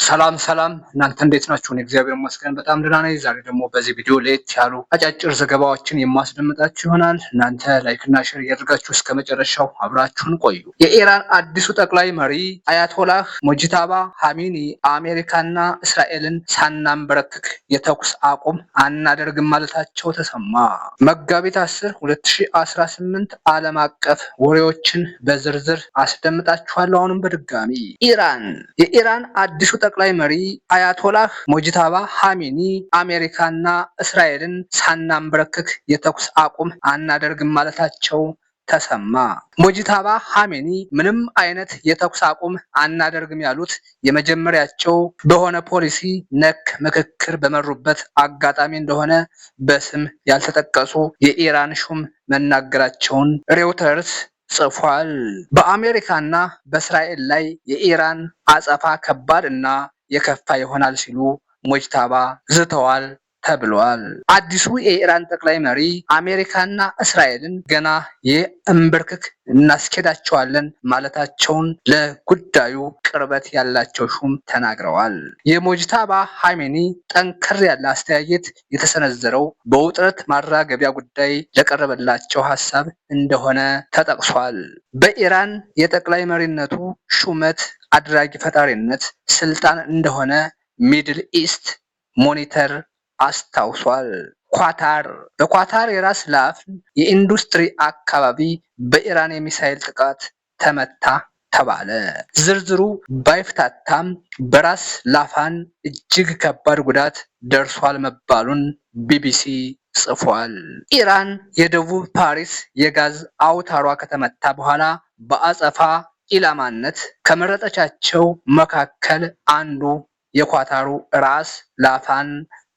ሰላም እናንተ እንዴት ናችሁ? እኔ እግዚአብሔር ይመስገን በጣም ደህና ነኝ። ዛሬ ደግሞ በዚህ ቪዲዮ ለየት ያሉ አጫጭር ዘገባዎችን የማስደምጣችሁ ይሆናል። እናንተ ላይክ እና ሼር እያደረጋችሁ እስከ መጨረሻው አብራችሁን ቆዩ። የኢራን አዲሱ ጠቅላይ መሪ አያቶላህ ሞጂታባ ኻሜኒ አሜሪካና እስራኤልን ሳናንበረክክ የተኩስ አቁም አናደርግም ማለታቸው ተሰማ። መጋቢት 10 2018 ዓለም አቀፍ ወሬዎችን በዝርዝር አስደምጣችኋለሁ። አሁንም በድጋሚ የኢራን አዲሱ ጠቅላይ መሪ አያቶላህ ሞጂታባ ኻሜኒ አሜሪካና እስራኤልን ሳናንበረክክ የተኩስ አቁም አናደርግም ማለታቸው ተሰማ። ሞጂታባ ኻሜኒ ምንም አይነት የተኩስ አቁም አናደርግም ያሉት የመጀመሪያቸው በሆነ ፖሊሲ ነክ ምክክር በመሩበት አጋጣሚ እንደሆነ በስም ያልተጠቀሱ የኢራን ሹም መናገራቸውን ሬውተርስ ጽፏል። በአሜሪካና በእስራኤል ላይ የኢራን አጸፋ ከባድ እና የከፋ ይሆናል ሲሉ ሞጂታባ ዝተዋል ተብሏል። አዲሱ የኢራን ጠቅላይ መሪ አሜሪካና እስራኤልን ገና የእንብርክክ እናስኬዳቸዋለን ማለታቸውን ለጉዳዩ ቅርበት ያላቸው ሹም ተናግረዋል። የሞጂታባ ኻሜኒ ጠንከር ያለ አስተያየት የተሰነዘረው በውጥረት ማራገቢያ ጉዳይ ለቀረበላቸው ሀሳብ እንደሆነ ተጠቅሷል። በኢራን የጠቅላይ መሪነቱ ሹመት አድራጊ ፈጣሪነት ስልጣን እንደሆነ ሚድል ኢስት ሞኒተር አስታውሷል። በኳታር የራስ ላፍን የኢንዱስትሪ አካባቢ በኢራን የሚሳኤል ጥቃት ተመታ ተባለ። ዝርዝሩ ባይፍታታም በራስ ላፋን እጅግ ከባድ ጉዳት ደርሷል መባሉን ቢቢሲ ጽፏል። ኢራን የደቡብ ፓሪስ የጋዝ አውታሯ ከተመታ በኋላ በአጸፋ ኢላማነት ከመረጠቻቸው መካከል አንዱ የኳታሩ ራስ ላፋን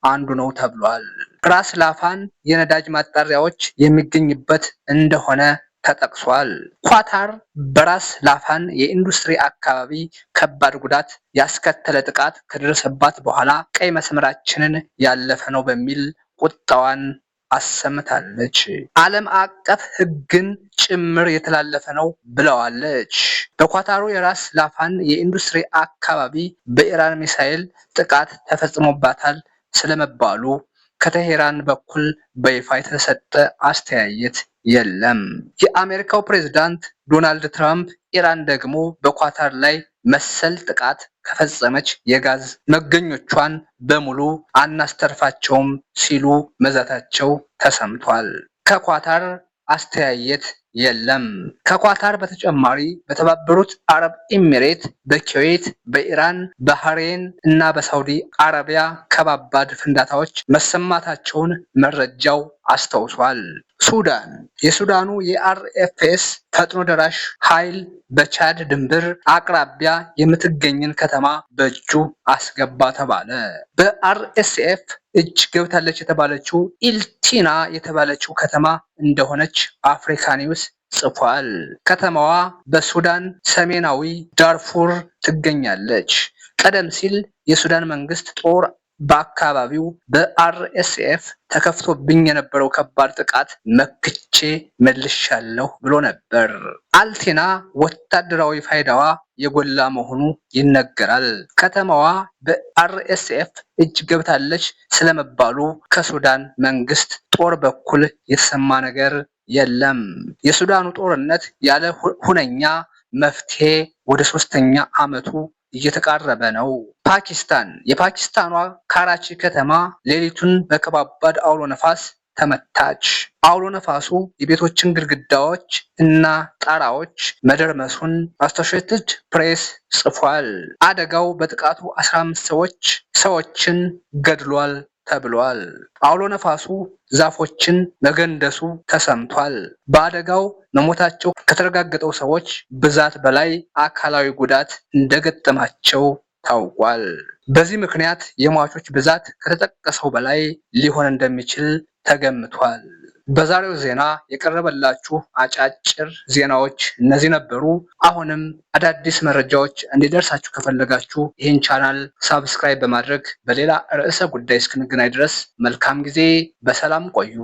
አንዱ ነው ተብሏል። ራስ ላፋን የነዳጅ ማጣሪያዎች የሚገኝበት እንደሆነ ተጠቅሷል። ኳታር በራስ ላፋን የኢንዱስትሪ አካባቢ ከባድ ጉዳት ያስከተለ ጥቃት ከደረሰባት በኋላ ቀይ መስመራችንን ያለፈ ነው በሚል ቁጣዋን አሰምታለች። ዓለም አቀፍ ሕግን ጭምር የተላለፈ ነው ብለዋለች። በኳታሩ የራስ ላፋን የኢንዱስትሪ አካባቢ በኢራን ሚሳኤል ጥቃት ተፈጽሞባታል ስለመባሉ ከቴሄራን በኩል በይፋ የተሰጠ አስተያየት የለም። የአሜሪካው ፕሬዝዳንት ዶናልድ ትራምፕ ኢራን ደግሞ በኳታር ላይ መሰል ጥቃት ከፈጸመች የጋዝ መገኞቿን በሙሉ አናስተርፋቸውም ሲሉ መዛታቸው ተሰምቷል። ከኳታር አስተያየት የለም። ከኳታር በተጨማሪ በተባበሩት አረብ ኤሚሬት፣ በኩዌት፣ በኢራን፣ ባህሬን እና በሳውዲ አረቢያ ከባባድ ፍንዳታዎች መሰማታቸውን መረጃው አስታውሷል። ሱዳን የሱዳኑ የአርኤፍኤስ ፈጥኖ ደራሽ ኃይል በቻድ ድንበር አቅራቢያ የምትገኝን ከተማ በእጁ አስገባ ተባለ። በአርኤስኤፍ እጅ ገብታለች የተባለችው ኢልቲና የተባለችው ከተማ እንደሆነች አፍሪካ ኒውስ ጽፏል። ከተማዋ በሱዳን ሰሜናዊ ዳርፉር ትገኛለች። ቀደም ሲል የሱዳን መንግስት ጦር በአካባቢው በአርኤስኤፍ ተከፍቶብኝ የነበረው ከባድ ጥቃት መክቼ መልሻለሁ ብሎ ነበር። አልቴና ወታደራዊ ፋይዳዋ የጎላ መሆኑ ይነገራል። ከተማዋ በአርኤስኤፍ እጅ ገብታለች ስለመባሉ ከሱዳን መንግስት ጦር በኩል የተሰማ ነገር የለም። የሱዳኑ ጦርነት ያለ ሁነኛ መፍትሄ ወደ 3ኛ ዓመቱ እየተቃረበ ነው። ፓኪስታን የፓኪስታኗ ካራቺ ከተማ ሌሊቱን በከባድ አውሎ ነፋስ ተመታች። አውሎ ነፋሱ የቤቶችን ግድግዳዎች እና ጣራዎች መደርመሱን አሶሺየትድ ፕሬስ ጽፏል። አደጋው በጥቃቱ 15 ሰዎችን ገድሏል ተብሏል። አውሎ ነፋሱ ዛፎችን መገንደሱ ተሰምቷል። በአደጋው መሞታቸው ከተረጋገጠው ሰዎች ብዛት በላይ አካላዊ ጉዳት እንደገጠማቸው ታውቋል። በዚህ ምክንያት የሟቾች ብዛት ከተጠቀሰው በላይ ሊሆን እንደሚችል ተገምቷል። በዛሬው ዜና የቀረበላችሁ አጫጭር ዜናዎች እነዚህ ነበሩ። አሁንም አዳዲስ መረጃዎች እንዲደርሳችሁ ከፈለጋችሁ ይህን ቻናል ሳብስክራይብ በማድረግ በሌላ ርዕሰ ጉዳይ እስክንገናኝ ድረስ መልካም ጊዜ፣ በሰላም ቆዩ።